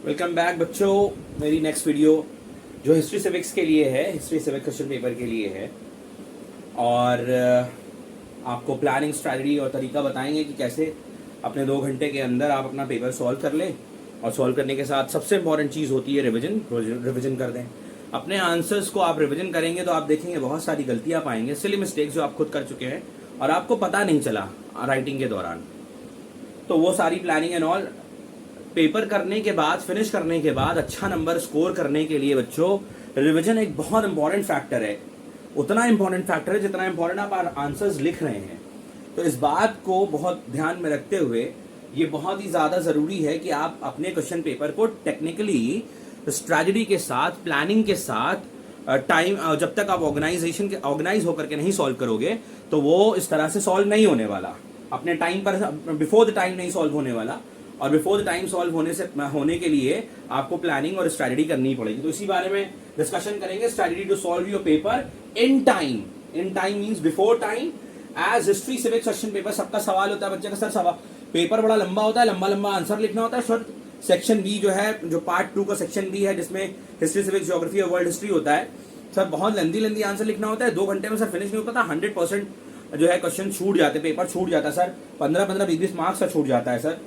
Welcome back बच्चों। मेरी next video जो हिस्ट्री सिविक्स के लिए है, हिस्ट्री सिविक क्वेश्चन पेपर के लिए है। और आपको प्लानिंग स्ट्रैटेजी और तरीका बताएंगे कि कैसे अपने 2 घंटे के अंदर आप अपना पेपर सॉल्व कर लें। और सॉल्व करने के साथ सबसे इंपॉर्टेंट चीज़ होती है रिविजन कर दें। अपने आंसर्स को आप रिविजन करेंगे तो आप देखेंगे बहुत सारी गलतियाँ पाएंगे, सिली मिस्टेक्स जो आप खुद कर चुके हैं और आपको पता नहीं चला राइटिंग के दौरान। तो वो सारी प्लानिंग एंड ऑल पेपर करने के बाद, फिनिश करने के बाद अच्छा नंबर स्कोर करने के लिए बच्चों रिवीजन एक बहुत इंपॉर्टेंट फैक्टर है। उतना इंपॉर्टेंट फैक्टर है जितना इंपॉर्टेंट आप आंसर्स लिख रहे हैं। तो इस बात को बहुत ध्यान में रखते हुए ये बहुत ही ज़्यादा ज़रूरी है कि आप अपने क्वेश्चन पेपर को टेक्निकली, स्ट्रैटेजी के साथ, प्लानिंग के साथ टाइम, जब तक आप ऑर्गेनाइज होकर के नहीं सॉल्व करोगे तो वो इस तरह से सॉल्व नहीं होने वाला। अपने टाइम पर, बिफोर द टाइम नहीं सॉल्व होने वाला। और बिफोर द टाइम सॉल्व होने के लिए आपको प्लानिंग और स्ट्रैटेजी करनी पड़ेगी। तो इसी बारे में डिस्कशन करेंगे। Strategy to solve your paper in time. In time means before time. As history civics question paper सबका सवाल होता है बच्चे का, सर सवाल पेपर बड़ा लंबा होता है, लंबा लंबा आंसर लिखना होता है सर। सेक्शन बी जो है, जो पार्ट 2 का सेक्शन बी है जिसमें हिस्ट्री सिविक्स ज्योग्राफी और वर्ल्ड हिस्ट्री होता है, सर बहुत लेंदी आंसर लिखना होता है। 2 घंटे में सर फिनिश नहीं होता था। 100% जो है क्वेश्चन छूट जाते, पेपर छूट जाता है सर। 15-15, 20-20 मार्क्स का छूट जाता है सर।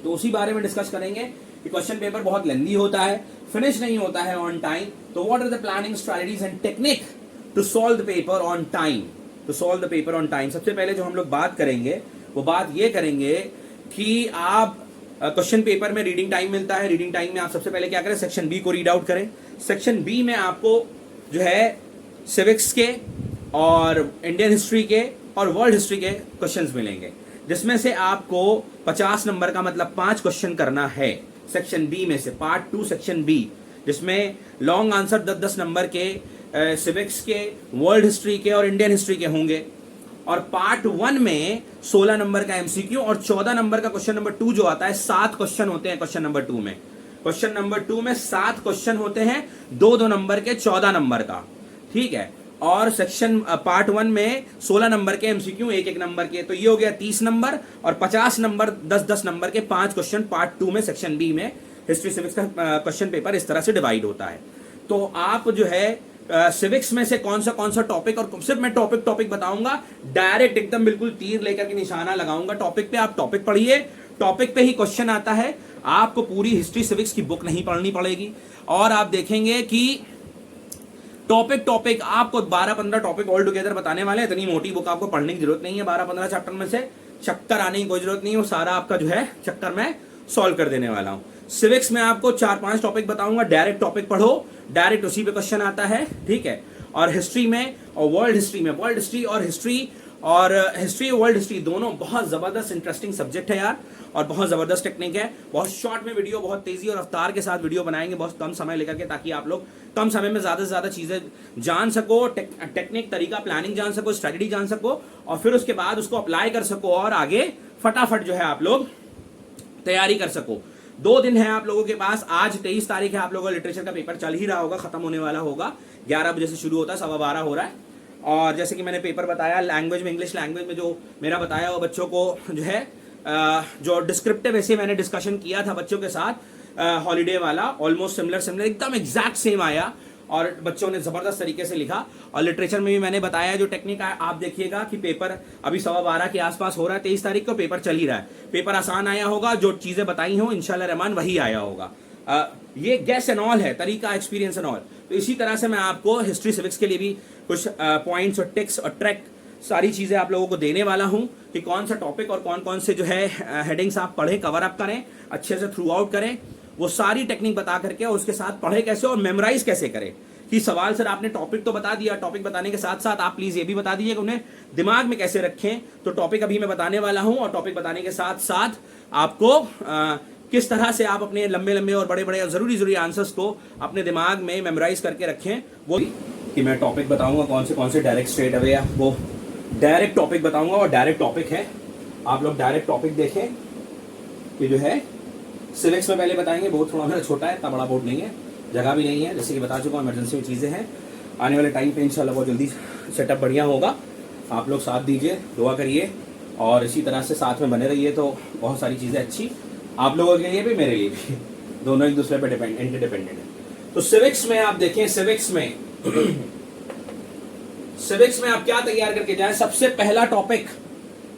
तो उसी बारे में डिस्कस करेंगे कि क्वेश्चन पेपर बहुत लेंदी होता है, फिनिश नहीं होता है ऑन टाइम। तो what are the planning strategies and technique to solve the paper on time. To solve the paper on time, सबसे पहले जो हम लोग बात करेंगे वो बात ये करेंगे कि आप क्वेश्चन पेपर में रीडिंग टाइम मिलता है। रीडिंग टाइम में आप सबसे पहले क्या करें, सेक्शन बी को रीड आउट करें। सेक्शन बी में आपको जो है सिविक्स के और इंडियन हिस्ट्री के और वर्ल्ड हिस्ट्री के क्वेश्चंस मिलेंगे, जिसमें से आपको 50 नंबर का मतलब 5 क्वेश्चन करना है सेक्शन बी में से। पार्ट 2 सेक्शन बी, जिसमें लॉन्ग आंसर 10-10 नंबर के सिविक्स के, वर्ल्ड हिस्ट्री के और इंडियन हिस्ट्री के होंगे। और पार्ट 1 में 16 नंबर का एमसीक्यू और 14 नंबर का क्वेश्चन नंबर 2 जो आता है। 7 क्वेश्चन होते हैं क्वेश्चन नंबर 2 में। क्वेश्चन नंबर 2 में 7 क्वेश्चन होते हैं, 2-2 नंबर के, 14 नंबर का, ठीक है। और सेक्शन पार्ट 1 में 16 नंबर के एमसीक्यू, 1-1 नंबर के। तो ये हो गया 30 नंबर। और 50 नंबर 10-10 नंबर के 5 क्वेश्चन पार्ट 2 में सेक्शन बी में हिस्ट्री सिविक्स का क्वेश्चन पेपर इस तरह से डिवाइड होता है। तो आप जो है सिविक्स में से कौन सा टॉपिक, और सिर्फ मैं टॉपिक बताऊंगा, डायरेक्ट एकदम बिल्कुल तीर लेकर के निशाना लगाऊंगा टॉपिक पे। आप टॉपिक पढ़िए, टॉपिक पे ही क्वेश्चन आता है। आपको पूरी हिस्ट्री सिविक्स की बुक नहीं पढ़नी पड़ेगी। और आप देखेंगे कि टॉपिक आपको 12-15 टॉपिक ऑल टुगेदर बताने वाले हैं। इतनी मोटी बुक आपको पढ़ने की जरूरत नहीं है। 12-15 चैप्टर में से चक्कर आने की कोई जरूरत नहीं है। वो सारा आपका जो है चक्कर में सॉल्व कर देने वाला हूं। सिविक्स में आपको 4-5 टॉपिक बताऊंगा, डायरेक्ट टॉपिक पढ़ो, डायरेक्ट उसी पे क्वेश्चन आता है, ठीक है। और हिस्ट्री में और वर्ल्ड हिस्ट्री में, वर्ल्ड हिस्ट्री और हिस्ट्री वर्ल्ड हिस्ट्री दोनों बहुत जबरदस्त इंटरेस्टिंग सब्जेक्ट है यार, और बहुत जबरदस्त टेक्निक है। बहुत शॉर्ट में वीडियो, बहुत तेजी और रफ्तार के साथ वीडियो बनाएंगे, बहुत कम समय लेकर के, ताकि आप लोग कम समय में ज्यादा से ज्यादा चीजें जान सको, टेक्निक, तरीका, प्लानिंग जान सको, स्ट्रेटजी जान सको, और फिर उसके बाद उसको अप्लाई कर सको और आगे फटाफट जो है आप लोग तैयारी कर सको। 2 दिन है आप लोगों के पास। आज 23 तारीख है, आप लोगों का लिटरेचर का पेपर चल ही रहा होगा, खत्म होने वाला होगा। 11 बजे से शुरू होता है, 12:15 हो रहा है। और जैसे कि मैंने पेपर बताया लैंग्वेज में, इंग्लिश लैंग्वेज में जो मेरा बताया वो बच्चों को जो है जो डिस्क्रिप्टिव ऐसे मैंने डिस्कशन किया था बच्चों के साथ हॉलीडे वाला, ऑलमोस्ट सिमिलर एकदम एग्जैक्ट सेम आया और बच्चों ने जबरदस्त तरीके से लिखा। और लिटरेचर में भी मैंने बताया जो टेक्निक है। आप देखिएगा कि पेपर अभी 12:15 के आसपास हो रहा है, 23 तारीख को पेपर चल ही रहा है। पेपर आसान आया होगा, जो चीजें बताई हो इंशाल्लाह रहमान वही आया होगा। ये गैस एंड ऑल है, तरीका, एक्सपीरियंस एंड ऑल। तो इसी तरह से मैं आपको हिस्ट्री सिविक्स के लिए भी कुछ पॉइंट्स और टिक्स और ट्रैक, सारी चीजें आप लोगों को देने वाला हूं कि कौन सा टॉपिक और कौन से जो है हेडिंग्स आप पढ़ें, कवर अप करें, अच्छे से थ्रू आउट करें। वो सारी टेक्निक बता करके और उसके साथ पढ़े कैसे और मेमोराइज कैसे करें। कि सवाल सर आपने टॉपिक तो बता दिया, टॉपिक बताने के साथ साथ आप प्लीज ये भी बता दीजिए कि उन्हें दिमाग में कैसे रखें। तो टॉपिक अभी मैं बताने वाला हूं, और टॉपिक बताने के साथ साथ आपको किस तरह से आप अपने लंबे और बड़े और जरूरी आंसर्स को अपने दिमाग में मेमोराइज करके रखें। वो कि मैं टॉपिक बताऊंगा कौन से डायरेक्ट स्ट्रेट अवे, आपको डायरेक्ट टॉपिक बताऊंगा। और डायरेक्ट टॉपिक है, आप लोग डायरेक्ट टॉपिक देखें कि जो है सिविक्स में पहले बताएंगे। बहुत थोड़ा मेरा छोटा है, इतना बड़ा बोर्ड नहीं है, जगह भी नहीं है, जैसे कि बता चुका हूँ, इमरजेंसी में चीज़ें हैं। आने वाले टाइम पे इंशाल्लाह बहुत जल्दी सेटअप बढ़िया होगा। आप लोग साथ दीजिए, दुआ करिए और इसी तरह से साथ में बने रहिए, तो बहुत सारी चीज़ें अच्छी आप लोगों के लिए भी, मेरे लिए भी। दोनों एक दूसरे पे इंटरडिपेंडेंट है। तो सिविक्स में आप देखें, सिविक्स में आप क्या तैयार करके जाएं? सबसे पहला टॉपिक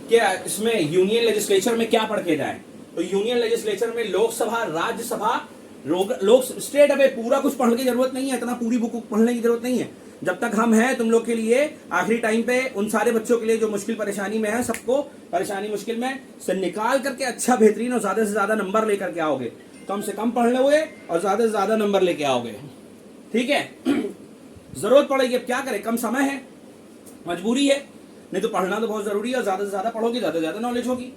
क्या इसमें यूनियन लेजिस्लेचर में क्या पढ़ के जाएं? तो यूनियन लेजिस्लेचर में लोकसभा, राज्यसभा, लोक स्टेट, अबे पूरा कुछ पढ़ने की जरूरत नहीं है, इतना पूरी बुक पढ़ने की जरूरत नहीं है। जब तक हम हैं तुम लोग के लिए आखिरी टाइम पे, उन सारे बच्चों के लिए जो मुश्किल परेशानी में है, सबको परेशानी मुश्किल में से निकाल करके अच्छा बेहतरीन और ज्यादा से ज्यादा नंबर लेकर के आओगे। कम से कम पढ़ लोगे और ज्यादा से ज्यादा नंबर लेके आओगे, ठीक है। जरूरत पड़ेगी, अब क्या करें, कम समय है, मजबूरी है, नहीं तो पढ़ना तो बहुत जरूरी है, और ज्यादा से ज्यादा पढ़ोगे ज्यादा से ज्यादा नॉलेज होगी।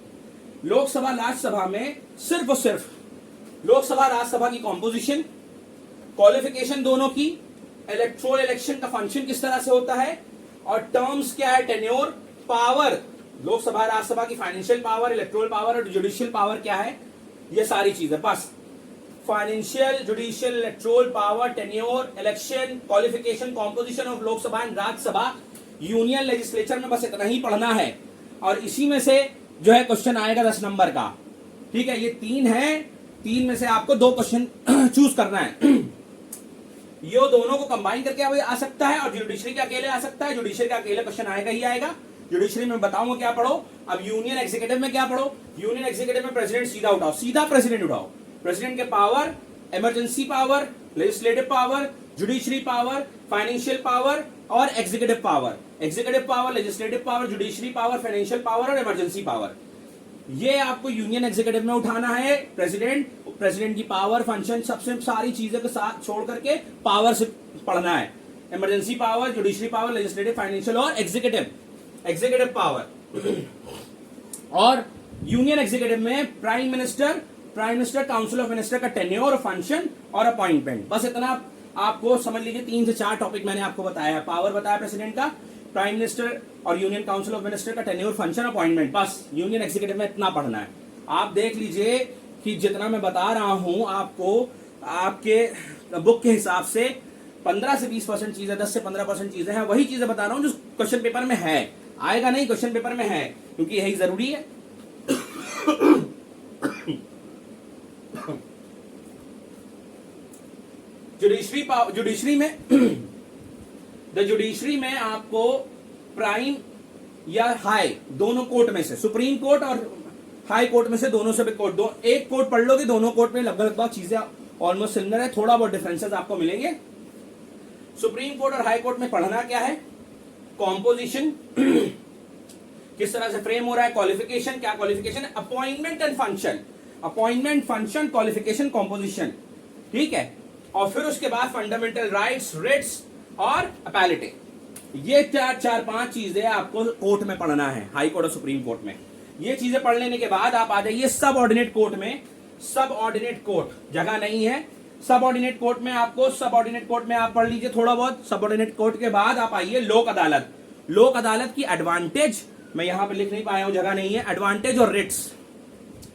लोकसभा राज्यसभा में सिर्फ और सिर्फ लोकसभा राज्यसभा की कॉम्पोजिशन, क्वालिफिकेशन दोनों की, इलेक्ट्रोल इलेक्शन का फंक्शन किस तरह से होता है, और टर्म्स क्या है, टेन्योर, पावर, लोकसभा राज्यसभा की फाइनेंशियल पावर, इलेक्ट्रोल पावर और जुडिशियल पावर क्या है, ये सारी चीजें। बस financial, judicial, electoral power, tenure, election, qualification, composition of Lok Sabha and Rajya Sabha, union legislature में बस इतना ही पढ़ना है। और इसी में से जो है क्वेश्चन आएगा 10 नंबर का, ठीक है। ये 3 है, 3 में से आपको 2 क्वेश्चन चूज करना है। ये दोनों को कंबाइन करके आ सकता है, और जुडिशरी के अकेले आ सकता है। जुडिशरी का अकेले क्वेश्चन आएगा ही आएगा। जुडिशरी में बताऊंगा क्या पढ़ो। अब यूनियन एग्जीक्यूटिव में क्या पढ़ो? यूनियन एग्जीक्यूटिव में प्रेसिडेंट सीधा उठाओ, सीधा प्रेसिडेंट उठाओ। प्रेसिडेंट के power, emergency power, legislative power, judiciary power, financial power और executive power. Executive power, legislative power, judiciary power, financial power और इमरजेंसी पावर, ये आपको यूनियन एग्जीक्यूटिव में उठाना है। प्रेसिडेंट की पावर, फंक्शन, सबसे सारी चीजों के साथ छोड़ करके पावर से पढ़ना है। Emergency power, judiciary power, legislative, financial और एग्जीक्यूटिव पावर। और यूनियन एग्जीक्यूटिव में prime minister, council of minister का टेन्योर, फंक्शन और अपॉइंटमेंट, बस इतना आपको समझ लीजिए। 3 से 4 टॉपिक मैंने आपको बताया है। पावर बताया प्रेसिडेंट का, प्राइम मिनिस्टर और यूनियन काउंसिल ऑफ मिनिस्टर का टेन्योर, फंक्शन, अपॉइंटमेंट, बस यूनियन एग्जीक्यूटिव में इतना पढ़ना है। आप देख लीजिए कि जितना मैं बता रहा हूं आपको, आपके बुक के हिसाब से 15 से 20% चीजें, 10 से 15% चीजें हैं, वही चीजें बता रहा हूं जो क्वेश्चन पेपर में है। आएगा नहीं, क्वेश्चन पेपर में है, क्योंकि यही जरूरी है। जुडिशरी में आपको प्राइम या हाई दोनों कोर्ट में से, सुप्रीम कोर्ट और हाई कोर्ट में से दोनों से कोर्ट, एक कोर्ट पढ़ लोगे, दोनों कोर्ट में लगभग चीजें ऑलमोस्ट सिमिलर है, थोड़ा बहुत डिफरेंसेस आपको मिलेंगे। सुप्रीम कोर्ट और हाई कोर्ट में पढ़ना क्या है? कॉम्पोजिशन किस तरह से फ्रेम हो रहा है, क्वालिफिकेशन, क्या क्वालिफिकेशन है, appointment and function, appointment, function, qualification, composition, ठीक है। और फिर उसके बाद फंडामेंटल राइट्स, रिट्स और अपैलिटी। ये 4-5 चीजें आपको कोर्ट में पढ़ना है, हाई कोर्ट और सुप्रीम कोर्ट में। ये चीजें पढ़ लेने के बाद आप आ जाइए सब ऑर्डिनेट कोर्ट में। सब ऑर्डिनेट कोर्ट जगह नहीं है, सब ऑर्डिनेट कोर्ट में आपको, सब ऑर्डिनेट कोर्ट में आप पढ़ लीजिए थोड़ा बहुत। सब ऑर्डिनेट कोर्ट के बाद आप आइए लोक अदालत। लोक अदालत की एडवांटेज, मैं यहां पे लिख नहीं पाया हूं, जगह नहीं है, एडवांटेज और रिट्स,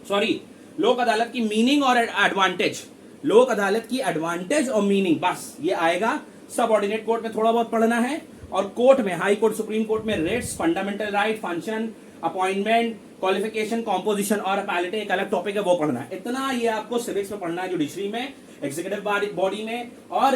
सॉरी, लोक अदालत की मीनिंग और एडवांटेज, लोक अदालत की एडवांटेज और मीनिंग, बस ये आएगा। सब ऑर्डिनेट कोर्ट में थोड़ा बहुत पढ़ना है, और कोर्ट में, हाई कोर्ट, सुप्रीम कोर्ट में writs, fundamental right, function, appointment, qualification, composition और अपैलिटी एक अलग टॉपिक है, वो पढ़ना है। इतना ये आपको सिविक्स में पढ़ना है, जुडिशरी में, एग्जीक्यूटिव बॉडी में और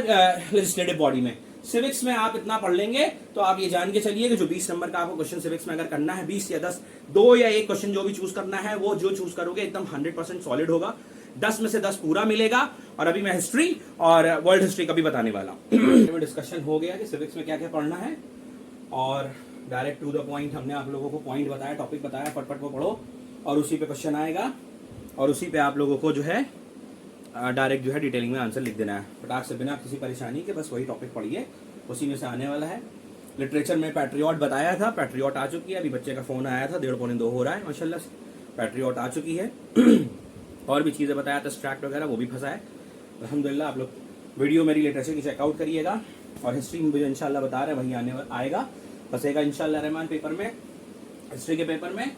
लेजिस्लेटिव बॉडी में। सिविक्स में आप इतना पढ़ लेंगे तो आप ये जान के चलिए कि जो 20 नंबर का आपको क्वेश्चन सिविक्स में अगर करना है, 20 या 10, 2 या 1 क्वेश्चन जो भी चूज करना है, वो जो चूज करोगे एकदम 100% सॉलिड होगा, 10 में से 10 पूरा मिलेगा। और अभी मैं हिस्ट्री और वर्ल्ड हिस्ट्री का भी बताने वाला हूँ। डिस्कशन हो गया कि सिविक्स में क्या क्या पढ़ना है, और डायरेक्ट टू द पॉइंट हमने आप लोगों को पॉइंट बताया, टॉपिक बताया, फटफट वो पढ़ो और उसी पे क्वेश्चन आएगा, और उसी पे आप लोगों को जो है डायरेक्ट जो है डिटेलिंग में आंसर लिख देना है, फटाक से, बिना किसी परेशानी के। बस वही टॉपिक पढ़िए, उसी में से आने वाला है। लिटरेचर में पैट्रियट बताया था, पैट्रियट आ चुकी है। अभी बच्चे का फोन आया था, 1:30-2 हो रहा है, माशाल्लाह से पैट्रियट आ चुकी है। और भी चीज़ें बताया था, स्ट्रैक्ट वगैरह, वो भी फंसा है अल्हम्दुलिल्लाह। आप लोग वीडियो मेरी लिटरेचर की चेकआउट करिएगा, और हिस्ट्री में भी इंशाल्लाह बता रहे हैं वही आएगा, फंसेगा इंशाल्लाह रहमान पेपर में, हिस्ट्री के पेपर में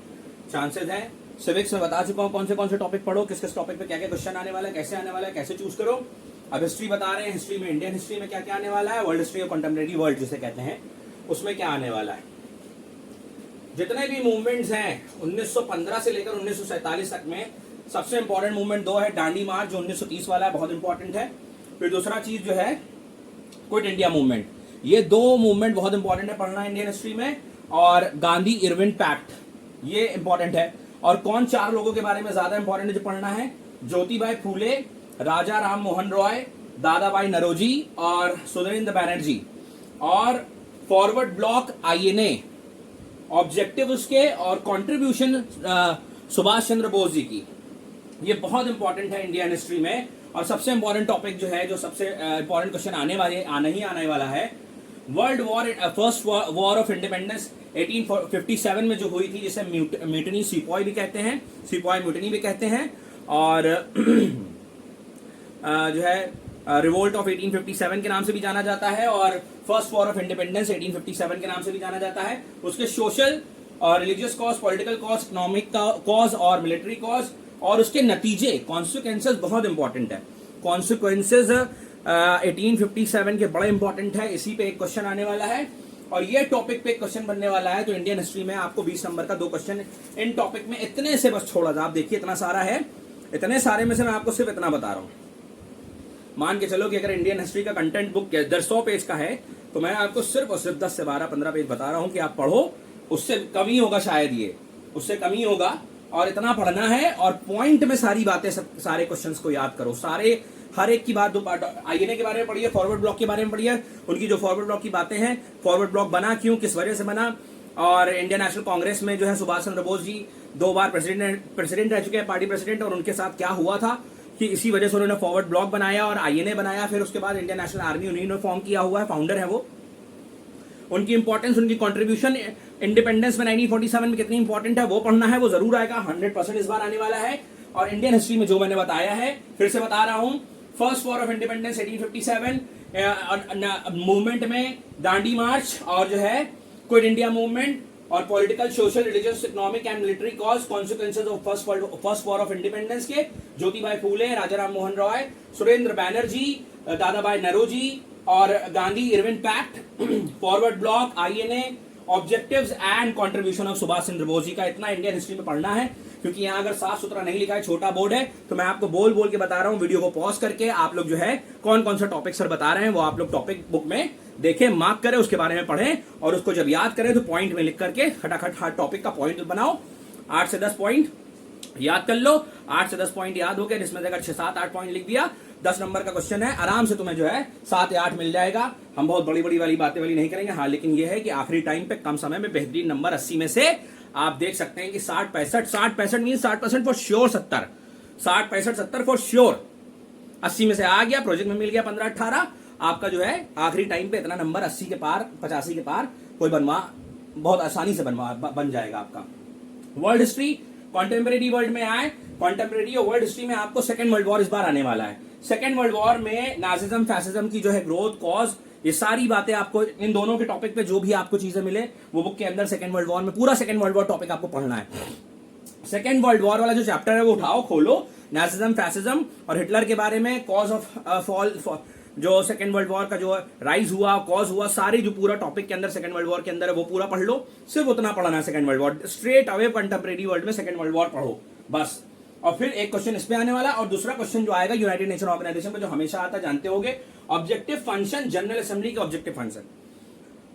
चांसेस हैं। सिविक्स में बता चुका हूँ कौन से टॉपिक पढ़ो, किस किस टॉपिक पे क्या क्या क्वेश्चन आने वाला है, कैसे आने वाला है, कैसे चूज करो। अब हिस्ट्री बता रहे हैं, हिस्ट्री में, इंडियन हिस्ट्री में क्या क्या आने वाला है, वर्ल्ड हिस्ट्री और कंटेम्परेरी वर्ल्ड जिसे कहते हैं, उसमें क्या आने वाला है। जितने भी मूवमेंट्स हैं 1915 से लेकर 1947 तक में, सबसे इंपॉर्टेंट मूवमेंट दो है, दांडी मार्च जो 1930 वाला है, बहुत इंपॉर्टेंट है। फिर दूसरा चीज जो है क्विट इंडिया मूवमेंट, ये दो मूवमेंट बहुत इंपॉर्टेंट है पढ़ना इंडियन हिस्ट्री में। और गांधी इरविन पैक्ट, ये इंपॉर्टेंट है। और कौन चार लोगों के बारे में ज्यादा इंपॉर्टेंट है जो पढ़ना है, ज्योतिबाई फूले, राजा राम मोहन रॉय, दादाभाई नरोजी और सुरेंद्र बैनर्जी। और फॉरवर्ड ब्लॉक आईएनए, ऑब्जेक्टिव उसके और कंट्रीब्यूशन सुभाष चंद्र बोस जी की, ये बहुत इंपॉर्टेंट है इंडियन हिस्ट्री में। और सबसे इंपॉर्टेंट टॉपिक जो है, जो सबसे इंपॉर्टेंट क्वेश्चन आने वाला है, world war, first war of independence 1857 में जो हुई थी, जिसे म्यूटनी सिपॉय भी कहते हैं, सिपॉय म्यूटनी भी कहते हैं। और जो है रिवोल्ट ऑफ 1857 के नाम से भी जाना जाता है, और फर्स्ट वॉर ऑफ इंडिपेंडेंस 1857 के नाम से भी जाना जाता है। उसके सोशल और religious cause, political cause, economic cause और मिलिट्री कॉज, और उसके नतीजे, कॉन्सिक्वेंसेस बहुत इंपॉर्टेंट है। कॉन्सिक्वेंसेस 1857 के बड़े इंपॉर्टेंट है, इसी पे एक क्वेश्चन आने वाला है। और ये टॉपिक पे क्वेश्चन बनने वाला है, तो इंडियन हिस्ट्री में आपको 20 नंबर का 2 क्वेश्चन इन टॉपिक में इतने से बस छोड़ा था। आप देखिए इतना सारा है, इतने सारे में से मैं आपको सिर्फ इतना बता रहा हूं। मान के चलो कि अगर इंडियन हिस्ट्री का कंटेंट बुक 100 पेज का है, तो मैं आपको सिर्फ और सिर्फ 10 से 12, 15 पेज बता रहा हूं कि आप पढ़ो। उससे कम ही होगा शायद, ये उससे कम ही होगा। और इतना पढ़ना है और पॉइंट में सारी बातें, सारे क्वेश्चंस को याद करो, सारे हर एक की बात। आईएनए के बारे में पढ़िए, फॉरवर्ड ब्लॉक के बारे में पढ़िए, उनकी जो फॉरवर्ड ब्लॉक की बातें हैं, फॉरवर्ड ब्लॉक बना क्यों, किस वजह से बना। और इंडियन नेशनल कांग्रेस में जो है सुभाष चंद्र बोस जी 2 बार प्रेसिडेंट रह चुके हैं, पार्टी प्रेसिडेंट, और उनके साथ क्या हुआ था कि इसी वजह से उन्होंने फॉरवर्ड ब्लॉक बनाया और आईएनए बनाया। फिर उसके बाद इंडियन नेशनल आर्मी उन्होंने फॉर्म किया हुआ है, फाउंडर है वो। उनकी इंपॉर्टेंस, उनकी कंट्रीब्यूशन इंडिपेंडेंस में 1947 में कितनी इंपॉर्टेंट है वो पढ़ना है, वो जरूर आएगा, 100% इस बार आने वाला है। और इंडियन हिस्ट्री में जो मैंने बताया है, फिर से बता रहा हूं, first war of independence 1857, movement में दांडी मार्च और जो है क्विट इंडिया मूवमेंट, और political, social, religious, economic and military cause, consequences of first war of independence के, ज्योतिबाई फूले, राजा राम मोहन रॉय, सुरेंद्र बैनर्जी, दादाभाई नरोजी और Gandhi Irwin pact, forward block, INA, objectives and contribution of Subhash Chandra Bose ji का। इतना इंडियन हिस्ट्री में पढ़ना है, क्योंकि यहाँ अगर साफ सुथरा नहीं लिखा है, छोटा बोर्ड है, तो मैं आपको बोल बोल के बता रहा हूँ। वीडियो को पॉज करके आप लोग जो है कौन कौन सा टॉपिक सर बता रहे हैं वो आप लोग टॉपिक बुक में देखें, मार्क करें, उसके बारे में पढ़ें, और उसको जब याद करें तो पॉइंट में लिख करके खटाखट हर टॉपिक का पॉइंट बनाओ। 8 से 10 पॉइंट याद कर लो। 8 से 10 पॉइंट याद हो गए, जिसमें से अगर 6, 7, 8 पॉइंट लिख दिया, 10 नंबर का क्वेश्चन है, आराम से तुम्हें जो है 7 या 8 मिल जाएगा। हम बहुत बड़ी बड़ी वाली बातें वाली नहीं करेंगे, हाँ, लेकिन यह है कि आखिरी टाइम पे कम समय में बेहतरीन नंबर 80 में से आप देख सकते हैं कि 60-65 mean 60% for sure, 60-65-70 for sure. 80 में से आ गया, प्रोजेक्ट में मिल गया 15-18, आपका जो है आखिरी टाइम पे इतना नंबर 80 के पार, 85 के पार कोई बहुत आसानी से बन जाएगा आपका। वर्ल्ड हिस्ट्री, कॉन्टेम्परेरी वर्ल्ड में आए, कॉन्टेम्परेरी और वर्ल्ड हिस्ट्री में आपको सेकेंड वर्ल्ड वॉर इस बार आने वाला है। सेकेंड वर्ल्ड वॉर में नाजिज्म, फैसिज्म की जो है ग्रोथ, कॉज, ये सारी बातें आपको इन दोनों के टॉपिक पे जो भी आपको चीजें मिले वो बुक के अंदर सेकेंड वर्ल्ड वॉर में पूरा सेकेंड वर्ल्ड वॉर टॉपिक आपको पढ़ना है। सेकेंड वर्ल्ड वॉर वाला जो चैप्टर है वो उठाओ, खोलो, नाजिज्म, फैसिज्म और हिटलर के बारे में, कॉज ऑफ फॉल, जो सेकेंड वर्ल्ड वॉर का जो राइज हुआ, कॉज हुआ, सारी जो पूरा टॉपिक के अंदर सेकेंड वर्ल्ड वॉर के अंदर है वो पूरा पढ़ लो। सिर्फ उतना पढ़ना है second world war, straight away contemporary world में सेकेंड वर्ल्ड वॉर पढ़ो बस। और फिर एक क्वेश्चन इस पे आने वाला, और दूसरा क्वेश्चन जो आएगा यूनाइटेड नेशन ऑर्गेनाइजेशन में जो हमेशा आता, जानते होंगे, ऑब्जेक्टिव फंक्शन, जनरल असेंबली के objective function,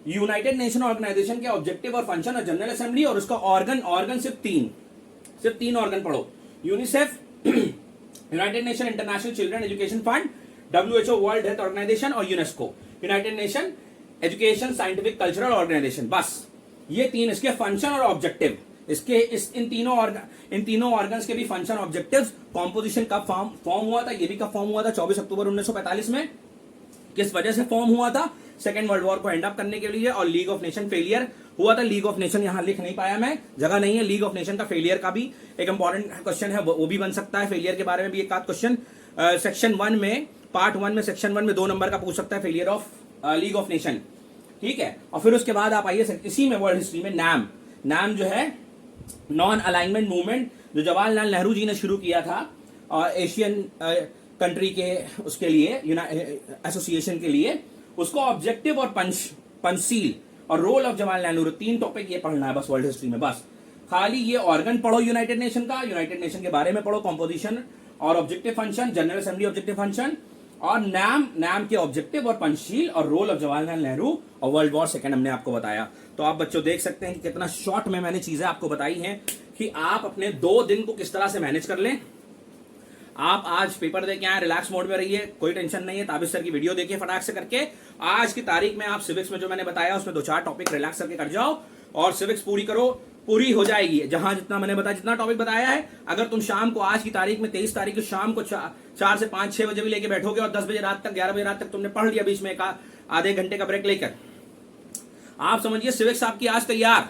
united nation organisation के ऑब्जेक्टिव और फंक्शन और जनरल असेंबली, और उसका ऑर्गन सिर्फ 3 ऑर्गन पढ़ो। UNICEF, united nation international children education fund, WHO world health organisation और UNESCO, united nation education scientific cultural organisation. बस ये 3 इसके फंक्शन और ऑब्जेक्टिव। इन तीनों ऑर्गन्स के भी फंक्शन, ऑब्जेक्टिव्स, कॉम्पोजिशन कब फॉर्म हुआ था, ये भी कब फॉर्म हुआ था, 24 अक्टूबर 1945 में, किस वजह से फॉर्म हुआ था, सेकेंड वर्ल्ड वॉर को एंड अप करने के लिए, और लीग ऑफ नेशन फेलियर हुआ था। लीग ऑफ नेशन यहां लिख नहीं पाया मैं, जगह नहीं है। लीग ऑफ नेशन का फेलियर का भी एक इंपॉर्टेंट क्वेश्चन है, वो भी बन सकता है। फेलियर के बारे में भी एक आध क्वेश्चन सेक्शन 1 में, पार्ट 1 में, सेक्शन 1 में 2 नंबर का पूछ सकता है, failure of league of nation, ठीक है। और फिर उसके बाद आप आइए इसी में वर्ल्ड हिस्ट्री में नाम जो है नॉन अलाइनमेंट मूवमेंट, जो जवाहरलाल नेहरू जी ने शुरू किया था और एशियन कंट्री के उसके लिए एसोसिएशन के लिए, उसको ऑब्जेक्टिव और पंचशील और role of Jawaharlal Nehru, 3 topic ये पढ़ना है बस वर्ल्ड हिस्ट्री में। बस खाली ये ऑर्गन पढ़ो यूनाइटेड नेशन का, यूनाइटेड नेशन के बारे में पढ़ो, कॉम्पोजिशन और objective function, general assembly objective function, और नाम के ऑब्जेक्टिव और पंचशील और रोल ऑफ जवाहरलाल नेहरू और वर्ल्ड वॉर सेकंड हमने आपको बताया। तो आप बच्चों देख सकते हैं कि कितना शॉर्ट में मैंने चीजें आपको बताई हैं कि आप अपने 2 दिन को किस तरह से मैनेज कर लें। आप आज पेपर दे के आए, रिलैक्स मोड में रहिए, कोई टेंशन नहीं है। ताबिश सर की वीडियो देखिए फटाक से करके। आज की तारीख में आप सिविक्स में जो मैंने बताया उसमें 2-4 टॉपिक रिलैक्स करके कर जाओ और सिविक्स पूरी करो, पूरी हो जाएगी। जहां जितना मैंने बताया, जितना टॉपिक बताया है, अगर तुम शाम को आज की तारीख में 23 तारीख को शाम को 4 से 5-6 बजे भी लेके बैठोगे और 10 बजे रात तक 11 बजे रात तक तुमने पढ़ लिया, बीच में एक आधे घंटे का ब्रेक लेकर, आप समझिए सिविक्स आपकी आज तैयार।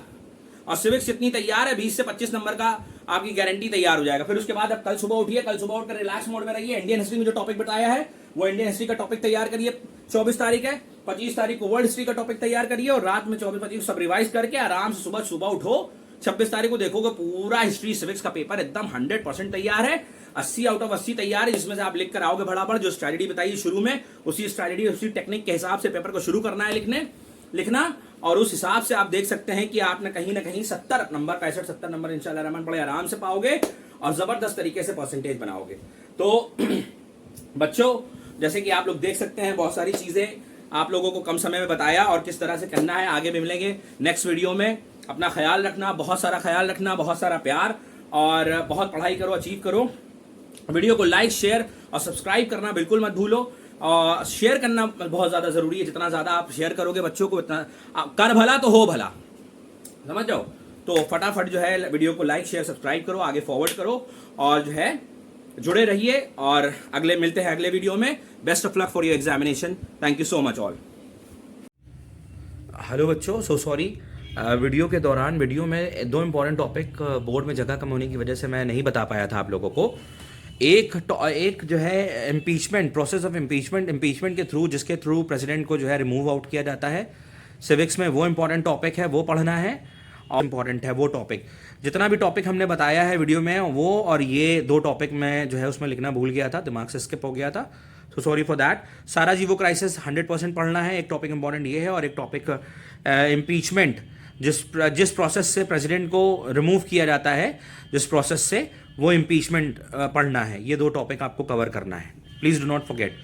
और सिविक्स इतनी तैयार है 20 से 25 नंबर का आपकी गारंटी तैयार हो जाएगा। फिर उसके बाद अब कल सुबह उठिए, कल सुबह उठकर रिलैक्स मोड में रहिए। इंडियन हिस्ट्री में जो टॉपिक बताया है वो इंडियन हिस्ट्री का टॉपिक तैयार करिए। 24 तारीख है, 25 तारीख को वर्ल्ड हिस्ट्री का टॉपिक तैयार करिए और रात में 24-25 सब रिवाइज करके आराम से सुबह उठो। 26 तारीख को देखोगे पूरा हिस्ट्री सिविक्स का पेपर एकदम 100% तैयार है, 80 आउट ऑफ 80 तैयार है, जिसमें से आप लिख कर आओगे भड़ाभड़। जो स्ट्रैटेजी बताई शुरू में, उसी स्ट्रैटेजी उसी टेक्निक के हिसाब से पेपर को शुरू करना है लिखना। और उस हिसाब से आप देख सकते हैं कि आपने कहीं ना कहीं 70 नंबर 65-70 नंबर इंशाल्लाह रहमान बड़े आराम से पाओगे और जबरदस्त तरीके से परसेंटेज बनाओगे। तो बच्चों, जैसे कि आप लोग देख सकते हैं, बहुत सारी चीजें आप लोगों को कम समय में बताया और किस तरह से करना है। आगे भी मिलेंगे नेक्स्ट वीडियो में। अपना ख्याल रखना, बहुत सारा ख्याल रखना, बहुत सारा प्यार, और बहुत पढ़ाई करो, अचीव करो। वीडियो को लाइक, शेयर और सब्सक्राइब करना बिल्कुल मत भूलो। और शेयर करना बहुत ज्यादा जरूरी है। जितना ज्यादा आप शेयर करोगे बच्चों को, इतना कर भला तो हो भला, समझ जाओ। तो फटाफट जो है वीडियो को लाइक, शेयर, सब्सक्राइब करो, आगे फॉरवर्ड करो और जो है जुड़े रहिए। और मिलते हैं अगले वीडियो में। Best of luck for your examination. Thank you so much all. Hello बच्चों, सो सॉरी, वीडियो के दौरान वीडियो में 2 इंपॉर्टेंट टॉपिक बोर्ड में जगह कम होने की वजह से मैं नहीं बता पाया था आप लोगों को। एक जो है इम्पीचमेंट, प्रोसेस ऑफ इम्पीचमेंट के थ्रू, जिसके थ्रू प्रेसिडेंट को जो है रिमूव आउट किया जाता है सिविक्स में, वो इंपॉर्टेंट टॉपिक है, वो पढ़ना है और इम्पॉर्टेंट है वो टॉपिक। जितना भी टॉपिक हमने बताया है वीडियो में, वो और ये 2 टॉपिक में जो है उसमें लिखना भूल गया था, दिमाग से स्किप हो गया था, so sorry for that. Sarajevo crisis 100% पढ़ना है, एक टॉपिक इंपॉर्टेंट ये है, और एक टॉपिक इम्पीचमेंट, जिस प्रोसेस से प्रेसिडेंट को रिमूव किया जाता है, जिस प्रोसेस से, वो इम्पीचमेंट पढ़ना है। ये 2 टॉपिक आपको कवर करना है, प्लीज़ डू नॉट फॉरगेट।